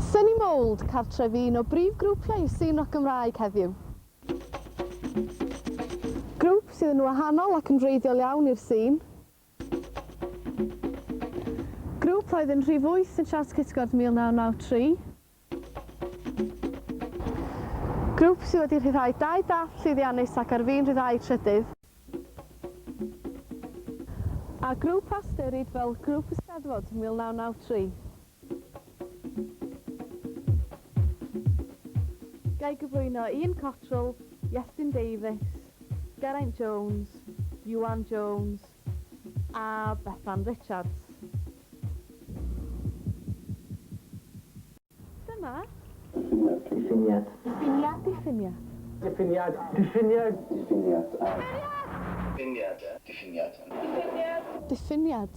Synnu mold cartref un o brif grwpiau Isyn o Gymraeg heddiw. Grŵp sydd yn wahanol ac yn wreiddiol iawn i'r sîn. Grŵp oedd yn rhif 8 yn Siart Cytgord 1993. Grŵp sydd wedi rhyddhau 2 dall llwyddiannus ac ar fin rhyddhau trydydd. A grŵp a styrid fel grŵp Eisteddfod 1993. Gai gyflwyno Ian Cottrell, Iestyn Davies, Angharad Jones, Jones a Bethan Richards. Dyma Diffiniad. Diffiniad. Diffiniad. Diffiniad. Diffiniad. Diffiniad. Diffiniad. Diffiniad. Diffiniad. Diffiniad.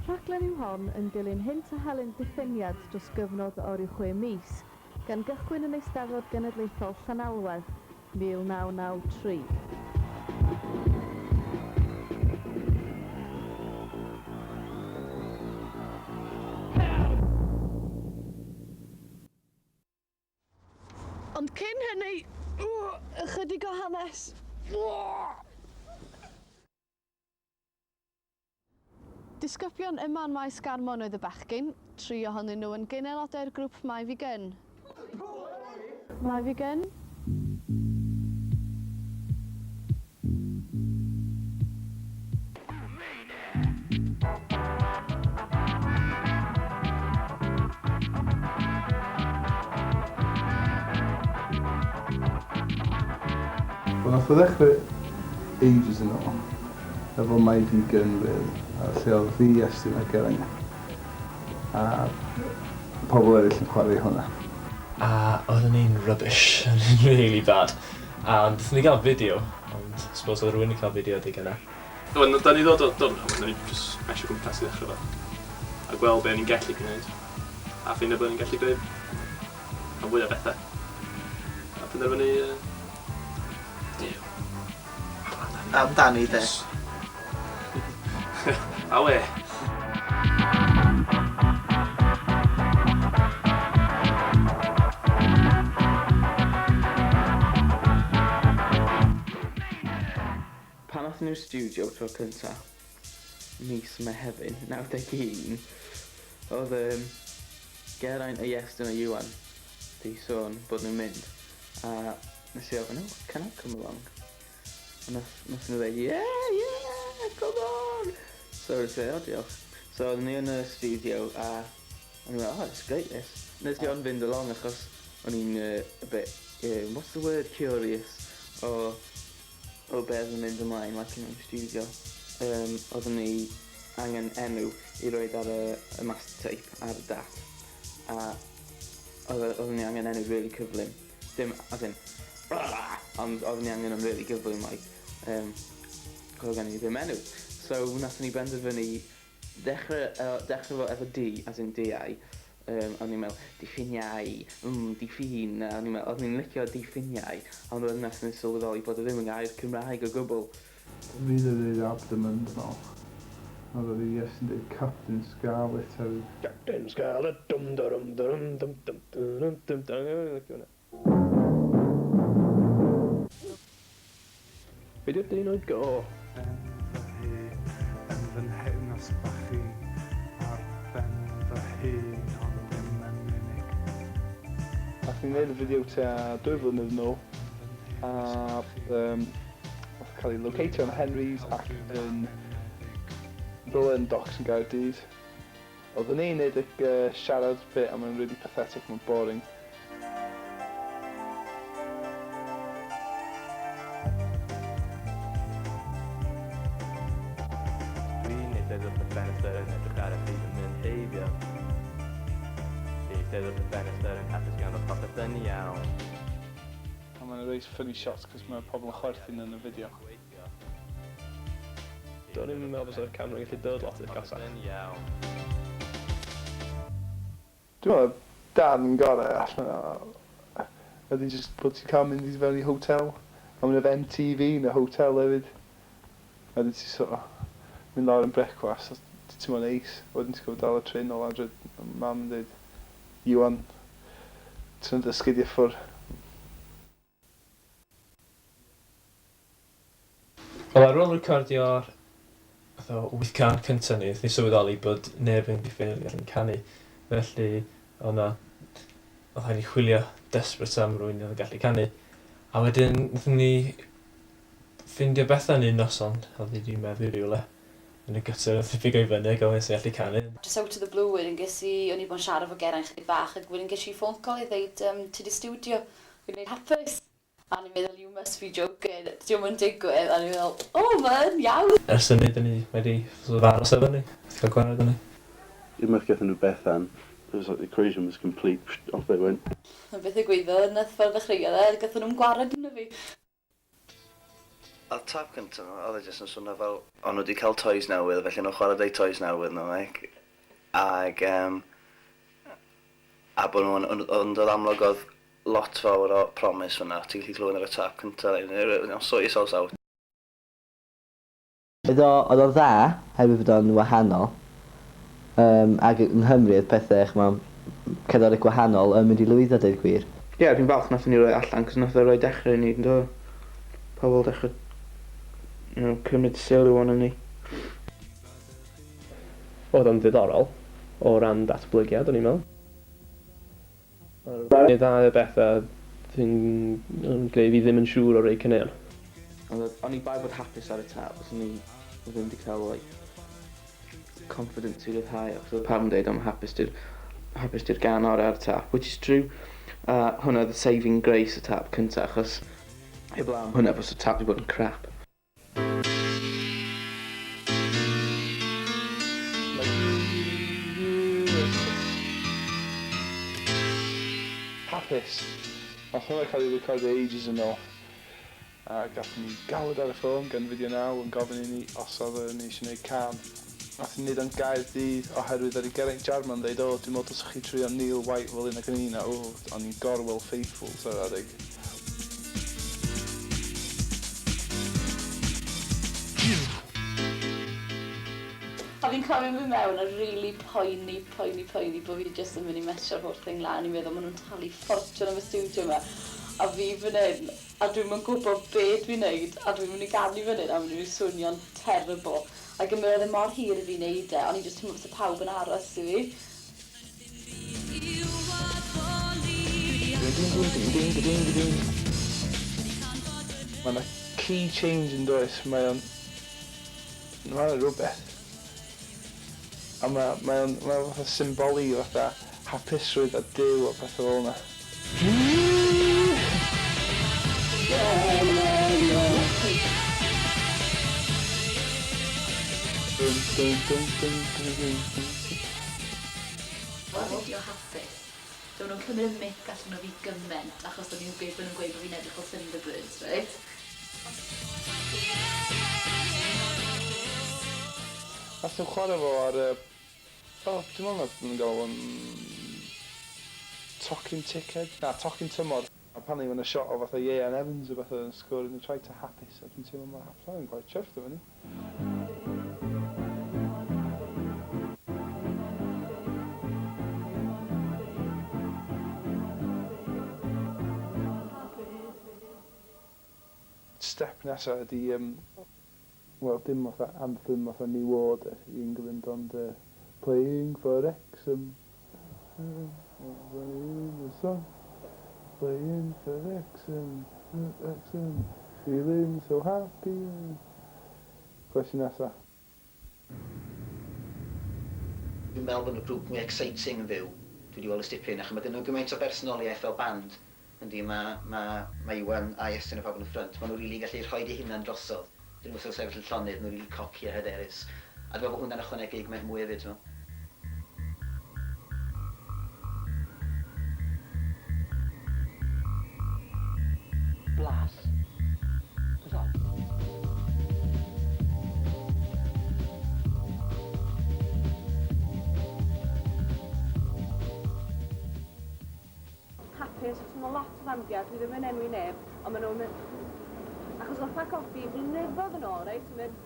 Rhaglen yw hon yn dilyn hint a helyn diffiniad dros gyfnod o ryw 6 mis, gan gychwyn yn Eisteddfod Genedlaethol Llanelwedd 1993. Ond cyn hynny, ychydig o hanes. Disgyblion yma'n maes Garmon oedd y bechgyn, 3 ohonyn nhw yn gynaelodau'r grŵp Mae'r. Mae'r. Wel, nath o ddechrau ages yn ôl, efo Mae'r really, a lle oedd fi, Iestyn a Geraint, a pobl eraill yn chwarae hwnna. A oedden ni'n rubbish, yn really bad. Ond wnaethon ni gael fideo, ond suppose oedd rhywun yn cael fideo dig yna. Wel, da ni ddod o'r hwn, da ni jyst mesio gwmpas i ddechrau fo. A gweld be ni'n gallu gwneud. A ffeindio bod ni'n gallu gwneud rhan fwy o bethau. A penderfynu... Amdani de. A we. Pan athyn nhw'r studio tro cyntaf, mis Mehefin, 91, oedd Geraint a Iestyn a Iwan di sôn bod nhw'n mynd. A nes i ofyn, oh, can I come along? A nath nhw dweud, yeah, come on! So I said, oh, diolch. So oedden ni yn y studio a o'n i'n meddwl, oh, it's great this. Nes i ond fynd along achos o'n i'n a bit, what's the word, curious o beth yn mynd ymlaen like yn y studio. Oedden ni angen enw i roed ar y master tape ar y dat. A oedden ni angen enw really cyflym. Dim, as in, ond oedden ni angen yn really gyflym, like, oedd gen i ddim enw. So, nathon ni benderfynu dechrau fo efo D, as in D-I. O'n i'n meddwl, diffiniau, diffin, a o'n i'n licio diffiniau, ond wedyn nathon ni sylweddoli bod o ddim yn gair Cymraeg o gwbl. Fi ddweud abdomen, no. Oedd oedd Iestyn dweud Captain Scarlet hefyd. Captain Scarlet, dum-da-rum-da-rum-dum-dum-dum-dum-dum-dum-dum. Be di'r dyn oed go? Yn fy nhyn asbachu ar ben fy hun ond ddim yn unig. Nath ni'n neud y fideo tua 2 flynedd nôl a nath cael ei locatio yn Henry's ac yn dilyn docs yn Gaerdydd. Oedden ni'n neud y siarad bit a mae'n really pathetic, mae'n boring. A mae'n reit funny shots cos mae pobl yn chwerthin yn y fideo. Do'n i'n meddwl bod y camera gallu dod lot i'r casét. Dwi'n meddwl, dan yn gorau allan o... Ydy jyst bod ti'n cael mynd i fewn i hotel. A mynd efo MTV yn y hotel hefyd. A dyn ti sort of mynd lawr yn brecwast. Ti'n mwyn eis. Wedyn ti'n gwybod dal y trin o ladra. Mam yn dweud, Iwan, ti'n dysgu di ffwr. Wel, ar ôl recordio'r 8 can cyntaf ni, ni sylweddoli bod neb yn diffiniad yn canu. Felly, oedd rhaid ni chwilio desperate am rwy'n oedd yn gallu canu. A wedyn, wnaethon ni ffindio bethau yn un noson, a wedi meddwl rhywle. Yn y gyter, wnaeth i bigo i fyny, gofyn sy'n gallu canu. Just out of the blue wedyn ges i, o'n i bod yn siarad fo Geraint chydig bach, ac wedyn ges i ffôn call i ddeud, ti di studio, fi'n neud hapus. A ni'n meddwl, you must be joking, diolch yn digwydd, a ni'n meddwl, oh man, iawn! Ers hynny, dyn ni wedi aros efo ni, cael gwared o ni. Unwaith gathon nhw beth an, the equation was complete, off they went. A beth y gwyddo, yn ffordd ddechreuodd e, gathen nhw'n gwared yna fi. Al tap cyntaf, oedd e jyst yn swnio fel, o'n nhw wedi cael toys newydd, felly nhw'n chwarae dau toys newydd nhw, ag a bod nhw'n dod amlwg oedd lot fawr o promis fyna, ti'n gallu clywed ar y tap cyntaf, o'n sort yourselves out. Oedd o dda, hefyd bod o'n wahanol. Ac yng Nghymru, oedd pethau ch'mo' cerddoriaeth gwahanol yn mynd i lwyddo, deud gwir. Ie, dwi'n falch nath ni roi allan, cos nath o roi dechrau ni, ynddo? Pobl dechrau, cymryd sylw o'n ni. Oedd o'n ddiddorol o ran datblygiad, o'n i'n meddwl. Neu dda y bethau sy'n gwneud fi ddim yn siŵr o rei cyneuon. O'n i bai bod hapus ar y tap, os o'n i ddim wedi cael, confidence i ryddhau, achos oedd pawb yn dweud am hapus di'r gan o'r ar y tap, which is true. Hwna oedd y saving grace y tap cyntaf, achos heblaw am hwnna fos y tap wedi bod yn crap. Hapus. Nath hwnna cael ei recordio ages yn ôl. A gathon ni galwad ar y ffôn gan fideo naw yn gofyn i ni os oedd ni eisiau gwneud can. Nath ni wneud o'n Gaerdydd oherwydd ar ei Geraint Jarman dweud, o, dwi'n meddwl os chi trio Neil White fel un ag yn un o, o'n i'n gorwel faithful, so adeg. A fi'n cofio mynd mewn a really poeni bod fi jyst yn mynd i mesio'r holl thing lan. I'n meddwl maen nhw'n talu ffortiwn am y studio yma. A fi fan hyn, a dwi'n mynd gwybod beth fi'n neud, a dwi'n mynd i ganu fan hyn, a mynd i swnio'n terrible. Ac yn meddwl mor hir i fi wneud e, ond i jyst teimlo beth pawb yn aros i fi. Mae yna key change yn does, mae o'n rhywbeth. A mae o'n fatha symboli fatha hapusrwydd a Duw a pethau fel yna. Wel, fideo hapus. Do'n nhw'n cymryd y mic allan o fi gyment, achos do'n nhw'n gweud bod fi'n edrych o Thunderbirds, right? Nath nhw'n chwarae fo ar y... O, dwi'n meddwl nad nhw'n gael o'n... Tocyn Ticked? Na, Tocyn Tymor. A pan ni yn y shot o fatha Ian Evans o bethau yn sgwr yn y trai to hapus, a dwi'n teimlo mae'n hapus. Dwi'n gwaith chuffed o fyny. Step nesaf ydi, wel, dim fatha anthem fatha New Order i England, ond Playing for Wrexham. Playing the sun. Playing for Wrexham. Wrexham. Feeling so happy. Cwestiwn nesaf. Dwi'n meddwl bod nhw'n grŵp mwy exciting yn fyw. Dwi wedi weld y stipyn, achos mae dyn nhw gymaint o bersonoliaeth fel band. Yndi, mae Iwan a Iestyn y pawb yn y ffrynt. Maen nhw'n rili gallu rhoi eu hunan drosodd. Dyn nhw'n sefyll yn llonydd, maen nhw'n rili coci a hyderus. A dwi'n meddwl bod hwnna'n ychwanegu gymaint mwy hefyd, ti'n meddwl. Blas. mae lot o ddandiad, dwi ddim yn enwi neb, ond maen nhw'n mynd... Achos oedd pa coffi blynyddoedd yn ôl, reit, yn mynd...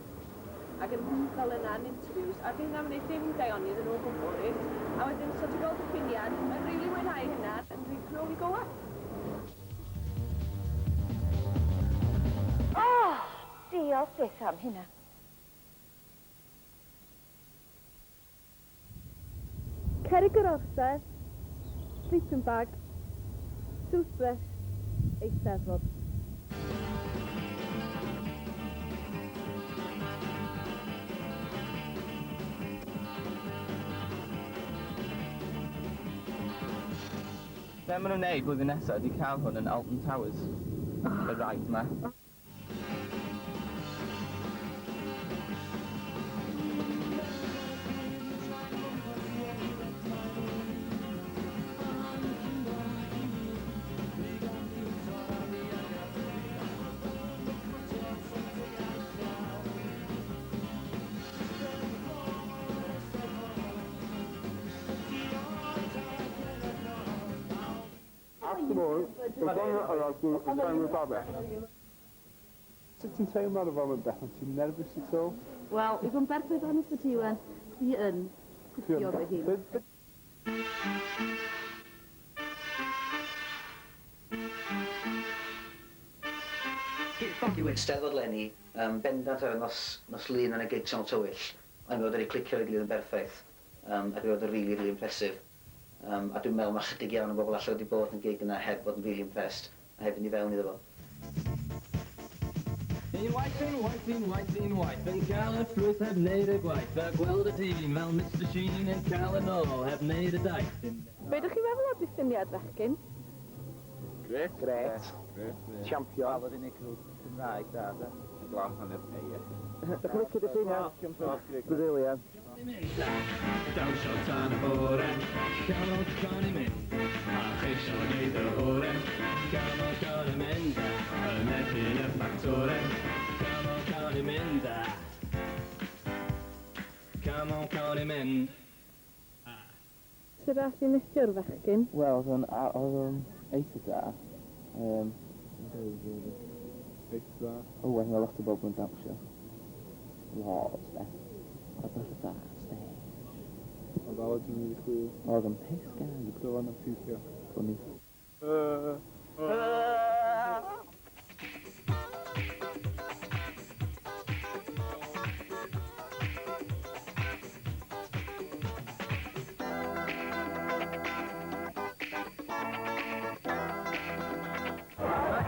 Ac yn fel yna'n interviews, ac yn am wneud dim daioni iddyn nhw o gwbl, reit. A wedyn, so ti'n gweld Diffiniad, yn rili mwynhau hynna, yn rili cnol i gowa. Diolch beth am hynna. Cerig yr orsedd, sleeping bag, toothbrush, eisteddfod. Be maen nhw'n neud blwyddyn nesaf ydi cael hwn yn Alton Towers. Y rhaid yma. Sut ti'n teimlo ar y foment, Beth? Ti'n nerfus i to? Wel, i fod yn berffaith honest y ti, wen, dwi yn cwffio fy hun. Diwedd Steddfod Lenny, bendant ar y nos lun yn y gig Sawl Tywyll, ond fod wedi clicio i gilydd yn berffaith, a dwi'n fod yn really impressive. A dwi'n meddwl mae chydig iawn o bobl allan wedi bod yn gig yna heb bod yn really impressed, a heb fynd i fewn iddo fo. Unwaith, yn cael y ffrwyth heb wneud y gwaith, a gweld y tîm fel Mr Sheen yn cael yn ôl heb wneud y daith. Be ydych chi'n meddwl o Diffiniad fechgyn? Gret. Champion. Fawr yn ei grŵp Cymraeg da, da. Glam hanner peir. Dych chi'n licio Diffiniad? Brazilian. Dawsio tan y bore, gafodd gan i mynd, a cheisio neud y hore. Gafodd gan i mynd, yn erbyn y ffactore. Gafodd gan i mynd, gafodd gan i mynd. Sut rath i'n millio'r fechgyn? Wel, oedd o'n eitha da. Eitha da. O, wedyn mae lot o bobl yn dawsio. Lot, de. Oedd o'n da, steg. Oedd aled yn really cool. Oedd o'n pis gan. Dylan yn piwcio. Funny.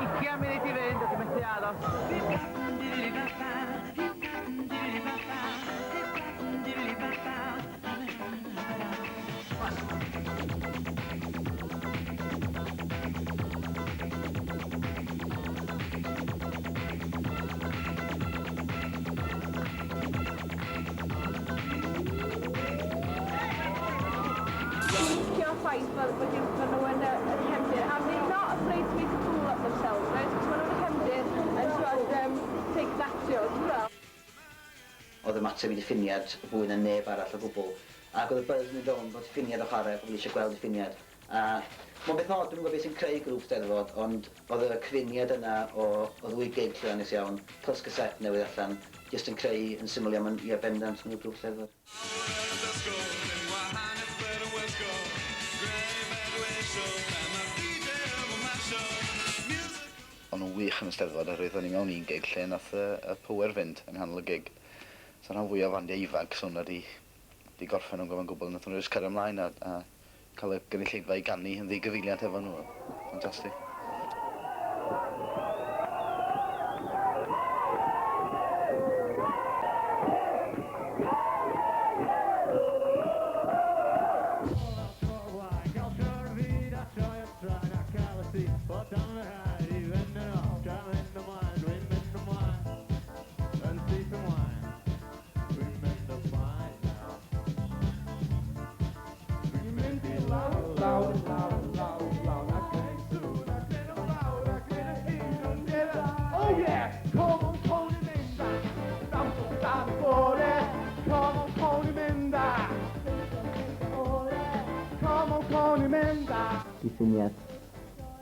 Ugian munud i fynd, ydych chi'n methu aros. Licio ffaith bod nhw yn hemdir, and they're not afraid to make a fool of themselves, right? Cos maen nhw'n hemdir and take that job, well. Oedd ymateb i Diffiniad fwy na neb arall o gwbl. Ac oedd y buzz yn y rownd bod Diffiniad o chwarae, pobl eisiau gweld Diffiniad. A mae'n beth od, dwi'n gwybod beth sy'n creu grŵp Steddfod, ond oedd y cyfuniad yna o ddwy gig llwyddiannus iawn, plus casét newydd allan, jyst yn creu yn syml iawn i bendant nhw'r grŵp Steddfod. O'n nhw'n wych yn y Steddfod, oherwydd o'n i mewn un gig lle nath y power fynd yn nghanol y gig. So rhan fwy o fandiau ifag, so hwnna di gorffen o'n gofyn gwbl. Nath nhw'n jyst cyrra ymlaen a cael y gynulleidfa i gannu yn ddigyfeiliad efo nhw. Fantastic. Diffiniad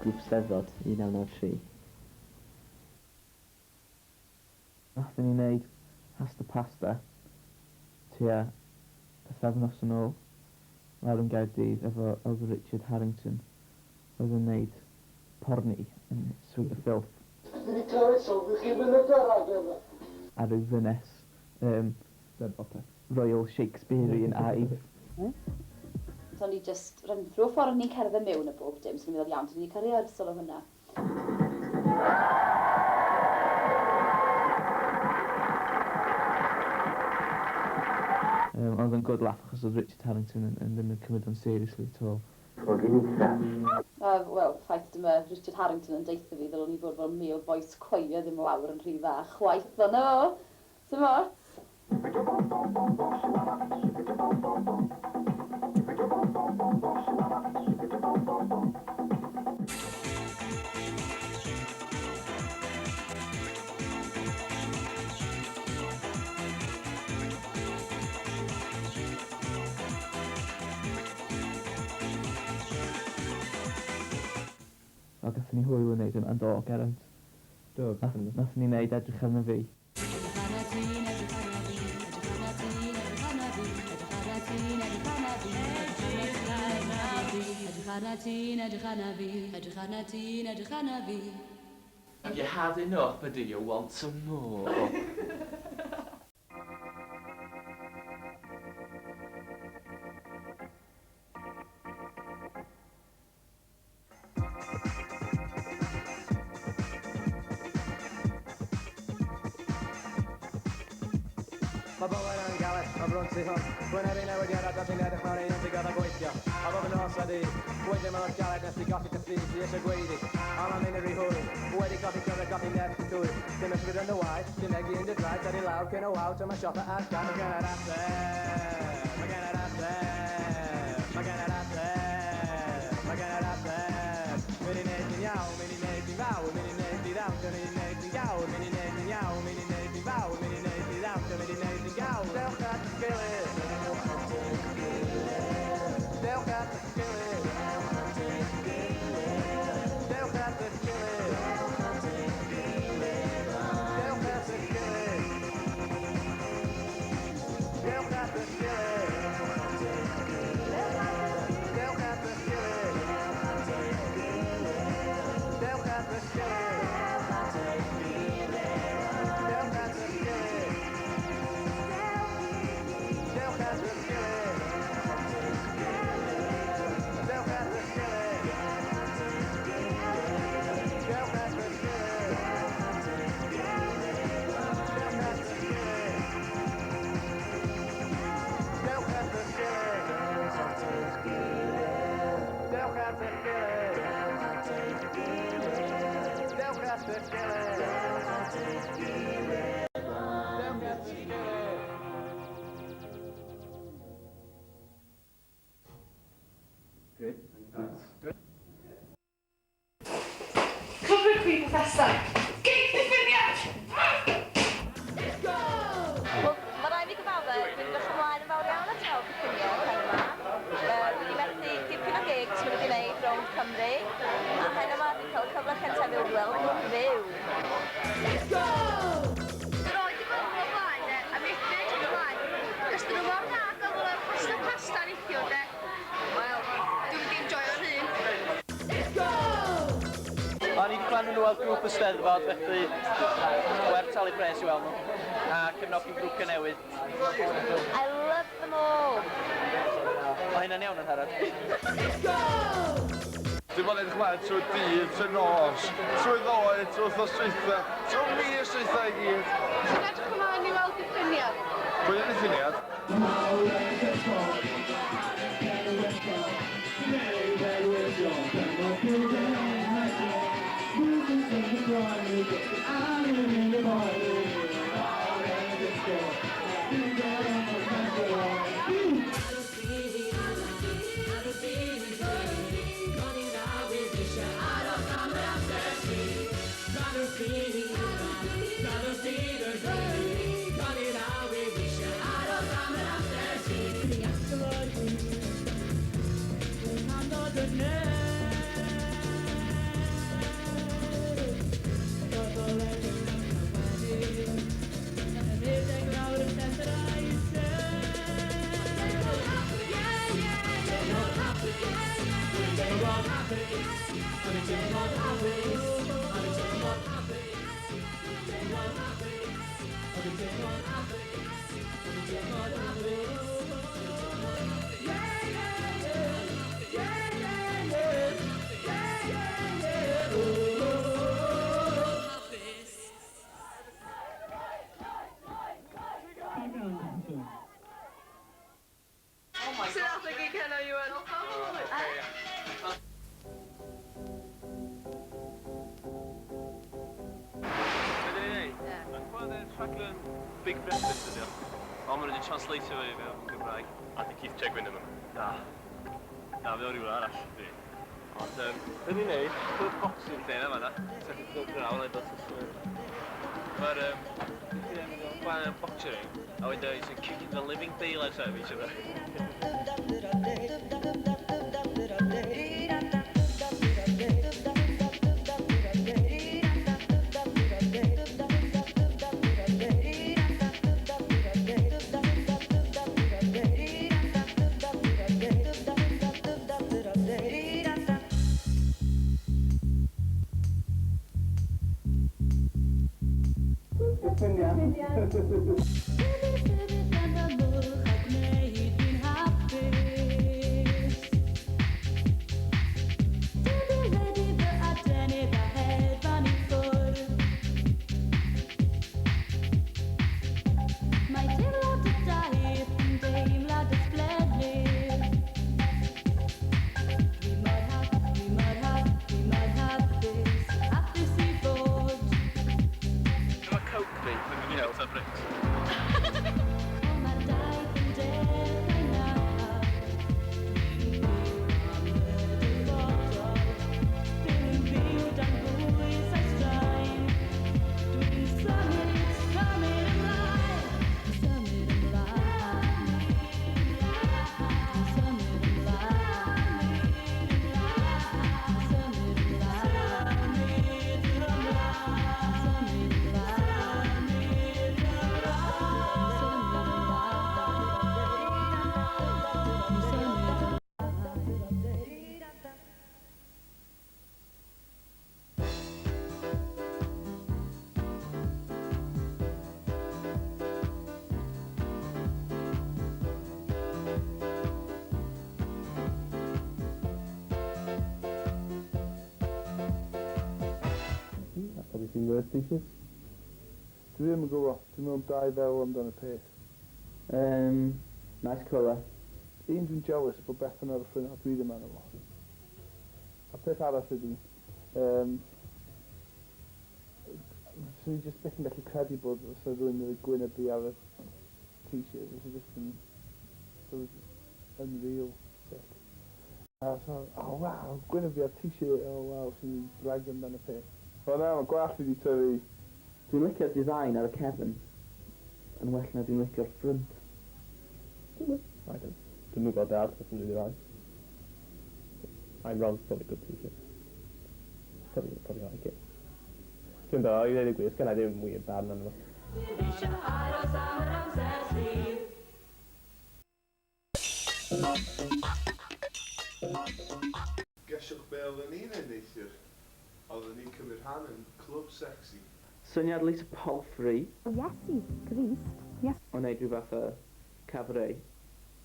grŵp Steddfod 1993. Nathon ni wneud Hasta Pasta tua pythefnos yn ôl lawr yn Gaerdydd efo Elder Richard Harrington oedd yn wneud porni yn Sweet of Filth. A ryw ddynes Royal Shakespearean aidd. So ni just run through ffordd ni'n cerdded mewn y bob dim, so ni'n meddwl iawn, so ni'n cael rehearsal o hwnna. Oedd yn good laugh achos oedd Richard Harrington yn ddim yn cymryd o'n seriously at all. Wel, ffaith dyma Richard Harrington yn deitha fi ddylwn ni fod fel male voice choir ddim lawr yn rhy fach. Chwaith o no! Sy'n mort? A gathen ni hwyl yn neud yn do, Geraint. Nathon ni wneud edrych arno fi. Have you had enough, or do you want some more? Mae bywyd yn galed, mae brwnt i hwn. Gwyneb i newidiad a dod i'n edrych ar ein sy'n gyda gweithio. A bob yn nos wedi, wedyn mae'n o'r galed nes i golli cyffri sy'n eisiau gweidi. Ond am un yr i hwyl, wedi golli cyfred golli neb yn dwy. Dim ysbryd yn y waith, dim negi yn dy draed, ar i lawr cyn o wawt am y siota ar gan. Mae gen yr ateb, mae gen yr ateb, mae gen yr ateb, mae gen yr ateb. Mynd i wneud ni'n iawn, mynd i wneud ni'n fawr, mynd i wneud ni'n ddawn, mynd i wneud ni'n gawr, mynd i wneud ni'n iawn, mynd i wneud ni'n fawr, mynd i wneud ni'n ddawn, mynd i wneud ni'n gawr. Dewch at y gilydd. Dewch at y gilydd. Dewch at y gilydd. Dewch at y gilydd. Dewch at y gilydd. Dewch at y gilydd. Dewch at y gilydd. Cyfrif chi, Professor. Dogfen Diffiniad! Let's go! Wel, mae rai fi gyfadde, dwi'n dechrau ymlaen yn fawr iawn at gael cyffiniau pen yma. Wedi methu dipyn o gigs mae wedi gwneud rownd Cymru, a hyn yma wedi cael y cyfle cyntaf i'w weld nhw'n fyw. Let's go! Yr oed i gweld nhw blaen, a mi edrych yn ymlaen. Ys dyn nhw mor dda gael nhw'n pasta neithio, de? Wel, dwi'n mynd i'n joio'r hun. Let's go! A ni wedi plannu nhw fel grŵp y Steddfod, felly werth talu pres i weld nhw, a cefnogi grŵp newydd. I love them all! Mae hynna'n iawn yn Angharad. Let's go! Dim ond edrych mlaen trwy dydd, trwy nos, trwy ddoe, trwy wrthos strwytha, trwy mis strwytha i gyd. Ti'n edrych ymlaen i weld Diffiniad? Pwy yw'r Diffiniad? rhaglen Big Breakfast ydi o. O, maen nhw wedi translatio fi fewn Gymraeg. A di Keith Chegwin yma. Na. Na, fe o rhywle arall, fi. Ond, yn ni'n neud, bod boxing lle yna fanna. Sef yn dod draw, neu dod Mae'r, boxering, a wedyn he's kicking the living daylights out of each other. Probably seen worse t-shirts. Dwi ddim yn gwybod, dwi'n meddwl dau fel amdano peth. Nice colour. Un dwi'n jealous bod beth yn ar y ffrind a dwi ddim yn efo. A peth arall ydi, swn i jyst beth yn gallu credu bod os oedd rhywun yn gwynebu ar y t-shirt, os oedd jyst yn unreal sick. A so, oh wow, gwynebu ar t-shirt, oh wow, sy'n i'n brag amdano peth. O na, mae gwallt wedi tyfu. Dwi'n licio'r design ar y cefn yn well na dwi'n licio'r ffrant. Dwi'n mwyn gweld dad, beth yn rili rai. I'm wrong, probably good t-shirt. Probably like it. Dwi'n do, i ddweud y gwir, sgan I ddim wir barn arno fo. Gesiwch be oedden ni'n ei neithio? Oedden ni'n cymryd rhan yn clwb sexy. Syniad Lisa Palfrey. Iesu, Grist. Yes. O wneud rhyw fath o cabaret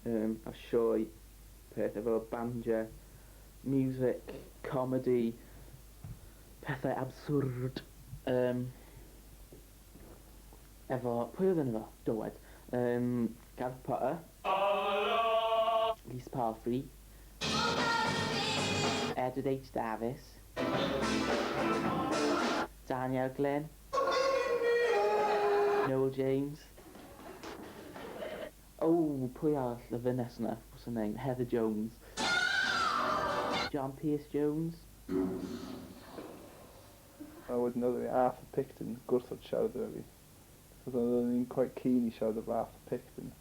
a sioe peth efo banjo, music, comedy, pethau absurd. Efo, pwy oedd yn efo? Dywed. Gareth Potter. Lisa Palfrey. Edward H. Davies. Daniel Glenn. Noel James. Oh, pwy arall y fynes yna? What's her name? Heather Jones. John Pierce Jones. A wedyn oedd Arthur Picton gwrthod siarad efo fi. Cos oedden ni'n quite keen I siarad efo Arthur Picton.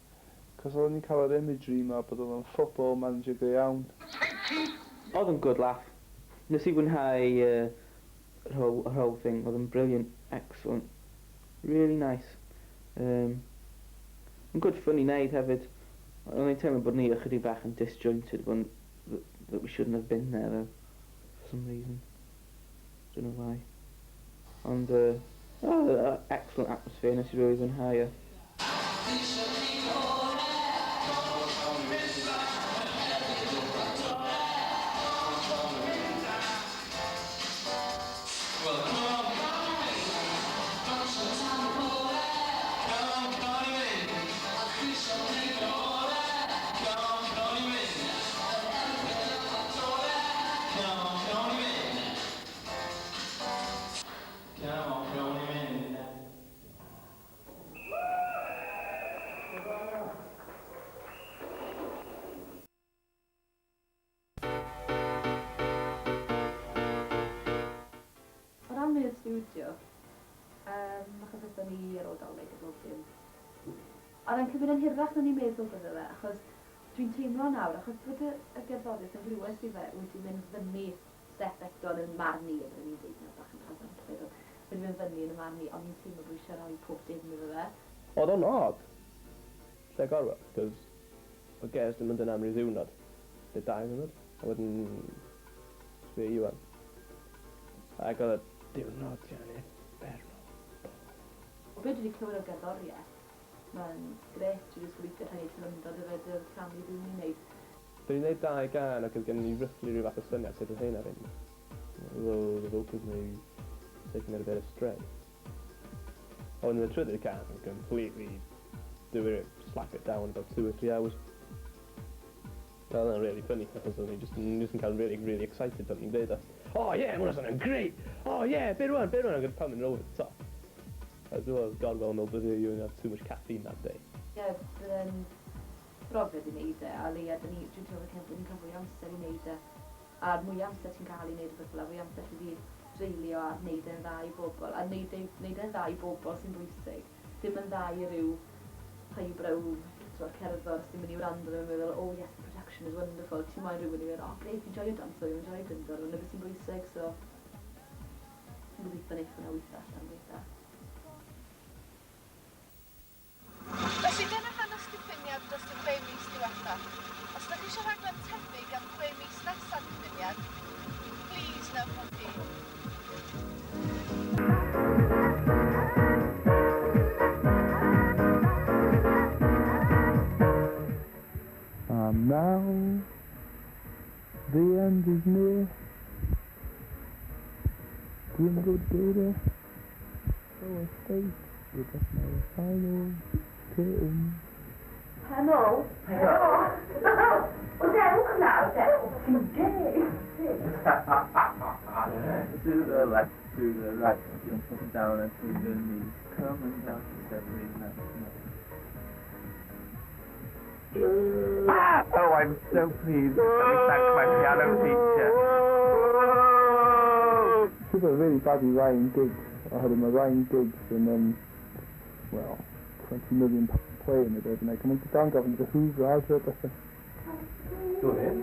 Cos oedden ni'n cael yr imagery yma bod oedd yn football manager go iawn. Oedd yn good laugh. Nes I fwynhau yr whole thing. Oedd yn brilliant, excellent. Really nice. Yn good fun I wneud hefyd. O'n i'n teimlo bod ni ychydig bach yn disjointed, that we shouldn't have been there though, for some reason. Don't know why. Ond, excellent atmosphere, nes I really fwynhau. stiwdio. Achos ydyn ni ar ôl doleg y bob dim. A rhaid cyfyn yn hirach na ni'n meddwl bydde fe, achos dwi'n teimlo nawr, achos bod y gerddoriaeth yn glywes i fe wedi mynd fyny step eto yn marn i, byddwn ni'n dweud nawr bach yn rhaglen llwyd, wedi mynd fyny yn y marn i, ond ni'n teimlo bod eisiau rhoi pob dim iddo fe. Oedd o'n od. Lle gorfod, cos o ges dim yn dyn am ryw ddiwrnod. Neu 2 ddiwrnod, a wedyn sfi Iwan. Ac oedd y diwrnod, Janne, bernol. O beth dwi wedi clywed o gerddoriaeth, mae'n gret, dwi'n gobeithio rhaid i'n ymdod o fed yr camau dwi'n ei wneud. Dwi'n gwneud 2 gan ac oedd gen i roughly rhyw fath o syniad sut oedd hyn ar hyn. Although the vocals may taken it a bit astray. On the trydydd can, I completely slap it down about 2 or 3 hours. That was really funny, because I just cael really, really excited o'n i'n dweud o. Oh yeah, hwnna sounded great! Oh yeah, bit one, I'm going to pound it over the top. As well as God well knows that you didn't have too much caffeine that day. Ie, byddai'n brofiad i wneud e, a leia, dwi'n teimlo cefn, ni'n cael fwy amser i wneud e. A'r mwy amser ti'n cael i wneud y bethau, fwy amser ti wedi dreulio a wneud e'n dda i bobl. A wneud e'n dda i bobl sy'n bwysig. Dim yn dda i ryw highbrow cerddor sy'n mynd i wrando yn meddwl, oh yes, the production is wonderful. Ti'n moyn rhywun i meddwl, oh great, fi'n joio danso, fi'n joio gyndor, ond sy'n bwysig, so... Dwi'n gobeithio wneud hwnna weithio allan weithio. Felly dyna hanes diffiniad dros y 2 mis diwetha. Os ydych chi eisiau rhaglen tebyg am 2 mis nesaf diffiniad, please newch nhw'n fi. And now, the end is near. Gringo data, so I state with my final curtain. Helo? Helo? O dewch nawr, dewch. Ti'n gay. To the left, to the right, jumping down and to the knees, coming down to 79. Oh, I'm so pleased. Let me thank my piano teacher. Took a really badly rhyme gigs. I had my rhyme gigs and then, well, 20 million playing it overnight. Come on to Dogfen Diffiniad, the Hoover, I'll do it. Go ahead.